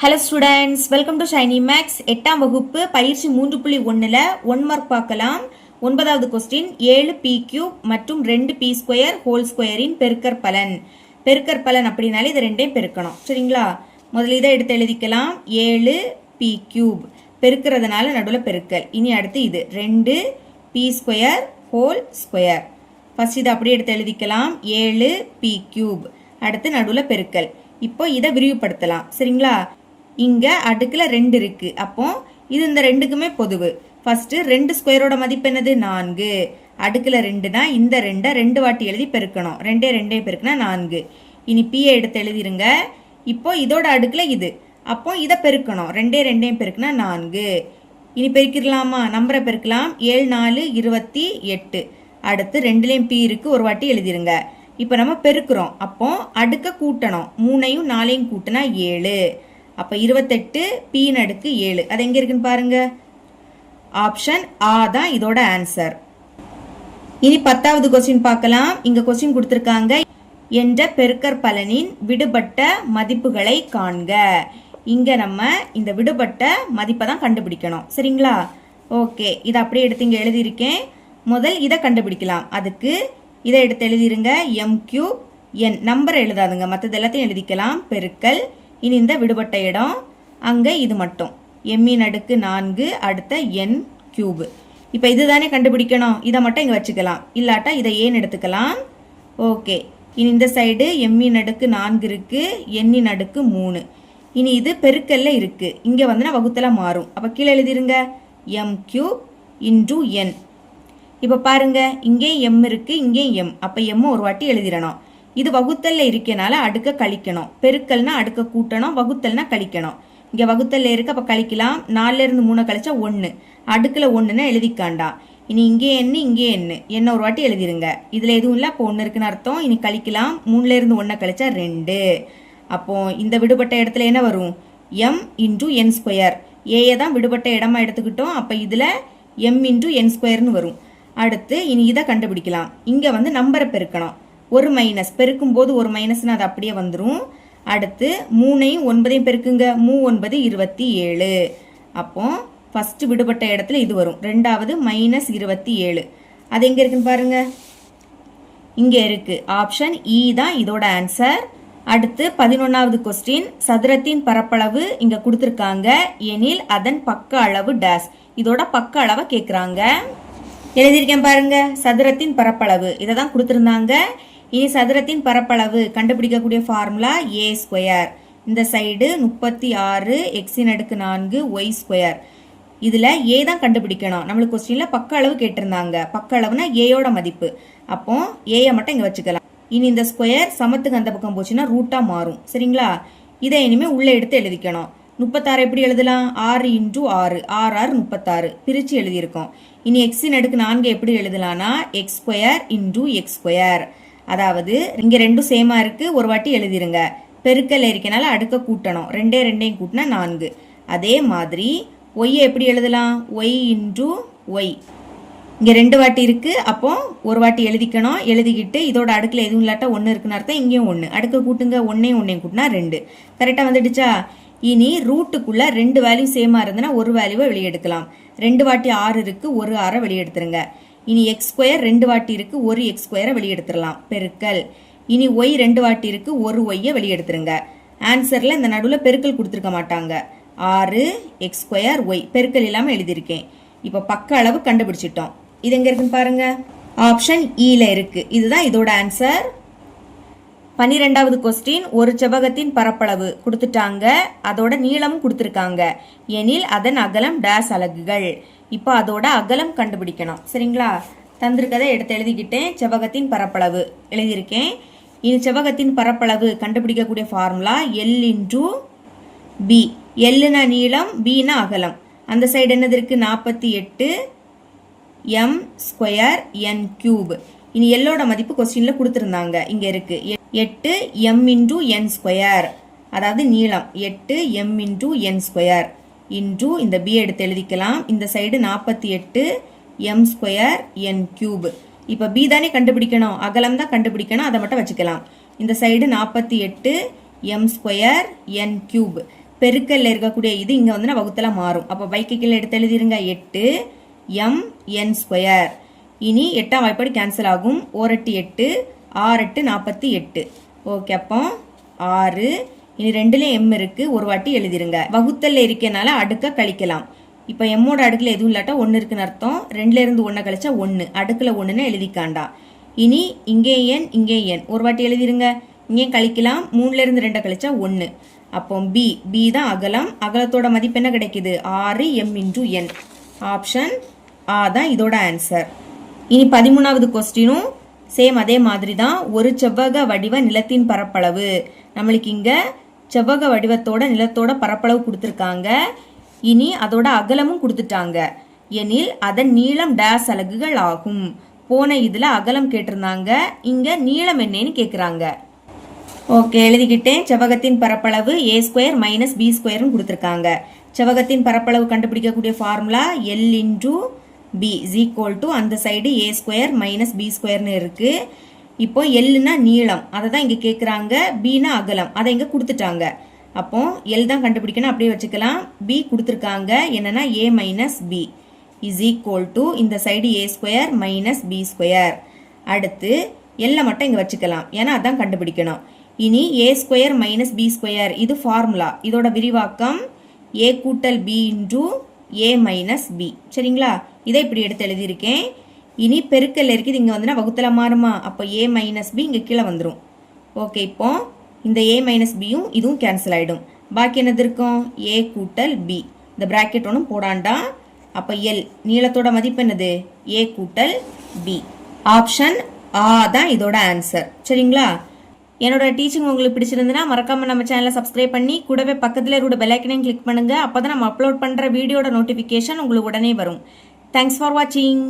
Hello students, welcome to Shiny Max. 8ஆம் வகுப்பு பயிற்சி 3.1ல் 1 மார்க் பார்க்கலாம். 9வது கொஸ்டின் 7p³ மற்றும் 2p² ஹோல் ஸ்கொயரின் பெருக்கற்பலன். பெருக்கற்பலன் அப்படின்னாலே இது ரெண்டையும் பெருக்கணும். சரிங்களா? முதல்ல இதை எடுத்து எழுதிக்கலாம். 7p³ பெருக்கிறதுனால நடுவில் பெருக்கல். இனி அடுத்து இது 2p² ஹோல் ஸ்கொயர். ஃபர்ஸ்ட் இதை அப்படியே எடுத்து எழுதிக்கலாம். 7p³ அடுத்து நடுவில் பெருக்கல். இப்போ இதை விரிவுபடுத்தலாம். சரிங்களா? இங்க அடுக்குல 2 இருக்கு. அப்போ இது இந்த ரெண்டுக்குமே பொதுவு. ஃபர்ஸ்ட் 2 ஸ்கொயரோட மதிப்பு என்னது? 4. அடுக்குல 2னா இந்த 2 2 வாட்டி எழுதி பெருக்கணும். 2 2 பெருக்குனா 4. இனி p எடுத்து எழுதிருங்க. இப்போ இதோட அடுக்குல இது. அப்போ இதை பெருக்கணும். 2 2 பெருக்குனா 4. இனி பெருக்கிடலாமா? நம்பரை பெருக்கலாம். 7 4 28. அடுத்து 2லயும் p இருக்கு, ஒரு வாட்டி எழுதிருங்க. இப்போ நம்ம பெருக்கிறோம். அப்போ அடுக்க கூட்டணும். 3ஐயும் 4ஐயும் கூட்டினா 7. அப்போ 28 p நடுக்கு 7. அது எங்க இருக்குன்னு பாருங்க. ஆப்ஷன் ஆ தான் இதோட ஆன்சர். இனி 10வது கொஸ்டின் பார்க்கலாம். இங்க கொஸ்டின் கொடுத்திருக்காங்க. என்ற பெருக்கற்பலனின் விடுபட்ட மதிப்புகளை காண்க. இங்க நம்ம இந்த விடுபட்ட மதிப்பை தான் கண்டுபிடிக்கணும். சரிங்களா? ஓகே, இதை அப்படியே எடுத்து இங்க எழுதியிருக்கேன். முதல் இதை கண்டுபிடிக்கலாம். அதுக்கு இதை எடுத்து எழுதிருங்க. m³ n நம்பர் எழுதாதுங்க, மற்றது எல்லாத்தையும் எழுதிக்கலாம். பெருக்கல். இனி இந்த விடுபட்ட இடம் அங்க இது மட்டும் m நடுக்கு 4 அடுத்த n³. இப்போ இதுதானே கண்டுபிடிக்கணும். இதை மட்டும் இங்க வச்சுக்கலாம். இல்லாட்டா இதை ஏன் எடுத்துக்கலாம். ஓகே, இனி இந்த சைடு m நடுக்கு 4 இருக்கு, n நடுக்கு 3. இனி இது பெருக்கல்ல இருக்கு. இங்க வந்து நான் வகுத்தல மாறும். அப்ப கீழே எழுதிருங்க. m³ × n. இப்போ பாருங்க, இங்கே m இருக்கு, இங்கே m. அப்ப m ஒரு வாட்டி எழுதிடணும். இது வகுத்தல்ல இருக்கனால அடுக்க கழிக்கணும். பெருக்கல்னா அடுக்க கூட்டணும், வகுத்தல்னா கழிக்கணும். இங்க வகுத்தல்ல இருக்கு, அப்ப கழிக்கலாம். 4ல இருந்து 3 கழிச்சா 1. அடுக்குல 1ன்னு எழுதிக்காண்டா. இனி இங்கே என்ன ஒரு வாட்டி எழுதிருங்க. இதுல எதுவும் இல்ல, அப்போ 1 இருக்குன்னு அர்த்தம். இனி கழிக்கலாம். 3ல இருந்து 1 கழிச்சா 2. அப்போ இந்த விடுபட்ட இடத்துல என்ன வரும்? m × n². ஏ தான் விடுபட்ட இடமா எடுத்துக்கிட்டோம். அப்ப இதுல m × n² வரும். அடுத்து இனி இதை கண்டுபிடிக்கலாம். இங்க வந்து நம்பரை பெருக்கணும். ஒரு மைனஸ் பெருக்கும் போது ஒரு மைனஸ்னா அது அப்படியே வந்துடும். அடுத்து 3ஐயும் 9ஐயும் பெருக்குங்க. 3 9 27. அப்போ ஃபர்ஸ்ட் விடுபட்ட இடத்துல இது வரும். ரெண்டாவது -27. அது எங்க இருக்குன்னு பாருங்க. இங்க இருக்கு. ஆப்ஷன் இ தான் இதோட ஆன்சர். அடுத்து 11வது கொஸ்டின். சதுரத்தின் பரப்பளவு இங்க கொடுத்திருக்காங்க. எனில் அதன் பக்க அளவு டேஸ். இதோட பக்க அளவை கேக்குறாங்க. எழுதியிருக்கேன் பாருங்க. சதுரத்தின் பரப்பளவு இதை தான் கொடுத்திருந்தாங்க. இனி சதுரத்தின் பரப்பளவு கண்டுபிடிக்கக்கூடிய ஃபார்முலா a². இந்த சைடு 36 x நடுக்கு 4 y². இதுல a தான் கண்டுபிடிக்கணும். நம்மளுக்கு கொஸ்டின்ல பக்க அளவு கேட்டிருந்தாங்க. பக்க அளவுனா ஏயோட மதிப்பு. அப்போ ஏயை மட்டும் இங்க வச்சுக்கலாம். இனி இந்த ஸ்கொயர் சமத்துக்கு அந்த பக்கம் போச்சுன்னா ரூட்டா மாறும். சரிங்களா? இதை இனிமே உள்ள எடுத்து எழுதிக்கணும். 36 எப்படி எழுதலாம்? 6 × 6 6 6 36 பிரிச்சு எழுதியிருக்கோம். இனி x நடுக்கு 4 எப்படி எழுதலாம்னா x² × x². அதாவது இங்க ரெண்டும் சேமா இருக்கு, ஒரு வாட்டி எழுதிருங்க. பெருக்கல் இருக்கனால அடுக்க கூட்டணும். 2 2 கூட்டினா 4. அதே மாதிரி y எப்படி எழுதலாம்? y × y. இங்க 2 வாட்டி இருக்கு, அப்போ ஒரு வாட்டி எழுதிக்கணும். எழுதிக்கிட்டு இதோட அடுக்குல எதுவும் இல்லாட்டா 1 இருக்குன்னு அர்த்தம். இங்கேயும் 1 அடுக்க கூட்டுங்க. 1 1 கூட்டினா 2. கரெக்டா வந்துடுச்சா? இனி ரூட்டுக்குள்ள 2 வேல்யூ சேமா இருந்ததுன்னா ஒரு வேல்யூவை வெளியே எடுக்கலாம். 2 வாட்டி 6 இருக்கு, ஒரு 6 வெளியே எடுத்துருங்க. இனி x² 2 வாட்டி இருக்கு, ஒரு x² வெளியே எடுத்துடலாம். பெருக்கல். இனி y 2 வாட்டி இருக்கு, ஒரு y வெளியே எடுத்துருங்க. ஆன்சர்ல இந்த நடுவில் பெருக்கல் கொடுத்துருக்க மாட்டாங்க. 6 x² y பெருக்கல் இல்லாம எழுதியிருக்கேன். இப்போ பக்க அளவு கண்டுபிடிச்சிட்டோம். இது எங்க இருக்குன்னு பாருங்க. ஆப்ஷன் இல இருக்கு. இதுதான் இதோட ஆன்சர். 12வது கொஸ்டின். ஒரு செவ்வகத்தின் பரப்பளவு கொடுத்துட்டாங்க, அதோட நீளமும் கொடுத்துருக்காங்க. எனில் அதன் அகலம் டேஸ் அலகுகள். இப்போ அதோட அகலம் கண்டுபிடிக்கணும். சரிங்களா? தந்திருக்கதை எடுத்து எழுதிக்கிட்டேன். செவ்வகத்தின் பரப்பளவு எழுதியிருக்கேன். இனி செவ்வகத்தின் பரப்பளவு கண்டுபிடிக்கக்கூடிய ஃபார்முலா L × b. Lனா நீளம், bனா அகலம். அந்த சைடு என்னது இருக்கு? 48 m² n³. இனி எல்லோட மதிப்பு கொஸ்டின்ல கொடுத்திருந்தாங்க. இங்க இருக்கு 8 m × n². அதாவது நீளம் 8 m × n² இன்டு இந்த b எடுத்து எழுதிக்கலாம். இந்த சைடு 48 m² n³. இப்போ b தானே கண்டுபிடிக்கணும், அகலம் தான் கண்டுபிடிக்கணும். அதை மட்டும் வச்சுக்கலாம். இந்த சைடு 48 m² n³ பெருக்கல்ல இருக்கக்கூடிய இது இங்கே வந்து வகுத்தல மாறும். அப்போ பைக்கு கீழே எடுத்து எழுதிருங்க 8m(n²). இனி 8ஆம் வாய்ப்பாடு கேன்சல் ஆகும். 1 8 6 48. ஓகே, அப்போ 6. இனி 2லயும் m இருக்கு, ஒரு வாட்டி எழுதிருங்க. வகுத்தல்ல இருக்கனால அடுக்க கழிக்கலாம். இப்போ எம்மோட அடுக்குல எதுவும் இல்லாட்டா 1 இருக்குன்னு அர்த்தம். 2ல இருந்து 1 கழிச்சா 1, அடுக்குல 1ன்னு எழுதிக்காண்டா. இனி இங்கே n இங்கே n ஒரு வாட்டி எழுதிருங்க. இங்கேயும் கழிக்கலாம். 3ல இருந்து 2 கழிச்சா 1. அப்போ b தான் அகலம். அகலத்தோட மதிப்பு என்ன கிடைக்குது? 6m(n). ஆப்ஷன் ஆ தான் இதோட ஆன்சர். இனி 13வது கொஸ்டினும் சேம் அதே மாதிரி தான். ஒரு செவ்வக வடிவ நிலத்தின் பரப்பளவு. நம்மளுக்கு இங்க செவ்வக வடிவத்தோட நிலத்தோட பரப்பளவு கொடுத்துருக்காங்க. இனி அதோட அகலமும் கொடுத்துட்டாங்க. எனில் அதன் நீளம் டேஸ் அலகுகள் ஆகும். போன இதுல அகலம் கேட்டிருந்தாங்க, இங்க நீளம் என்னன்னு கேக்குறாங்க. ஓகே, எழுதிக்கிட்டேன். செவ்வகத்தின் பரப்பளவு a² - b² கொடுத்துருக்காங்க. செவ்வகத்தின் பரப்பளவு கண்டுபிடிக்கக்கூடிய ஃபார்முலா L × b அந்த சைடு a² - b² இருக்கு. இப்போ எல்னா நீளம், அதை தான் இங்க கேட்குறாங்க. பீனா அகலம், அதை இங்க கொடுத்துட்டாங்க. அப்போ எல் தான் கண்டுபிடிக்கணும், அப்படியே வச்சுக்கலாம். பி கொடுத்துருக்காங்க, என்னன்னா a - b இந்த சைடு a² - b². அடுத்து எல்லை மட்டும் இங்க வச்சுக்கலாம், ஏன்னா அதான் கண்டுபிடிக்கணும். இனி a² - b² இது ஃபார்முலா. இதோட விரிவாக்கம் a × b × a - b. சரிங்களா? இதை இப்படி எடுத்து எழுதியிருக்கேன். இனி பெருக்கல்ல இருக்குது, இங்கே வந்துன்னா வகுத்தல மாறுமா? அப்போ a - b இங்கே கீழே வந்துடும். ஓகே, இப்போ இந்த a - bயும் இதுவும் கேன்சல் ஆகிடும். பாக்கி என்னது இருக்கும்? a × b. இந்த பிராக்கெட் ஒன்றும் போடாண்டா. அப்போ எல் நீளத்தோட மதிப்பு என்னது? a × b. ஆப்ஷன் ஆ தான் இதோட ஆன்சர். சரிங்களா? என்னோட டீச்சிங் உங்களுக்கு பிடிச்சிருந்துன்னா மறக்காம நம்ம சேனலை சப்ஸ்கிரைப் பண்ணி கூடவே பக்கத்தில் இருக்க பெல் ஐக்கனையும் கிளிக் பண்ணுங்க. அப்போ தான் நம்ம அப்லோட் பண்ணுற வீடியோட நோட்டிஃபிகேஷன் உங்களுக்கு உடனே வரும். தேங்க்ஸ் ஃபார் வாட்சிங்.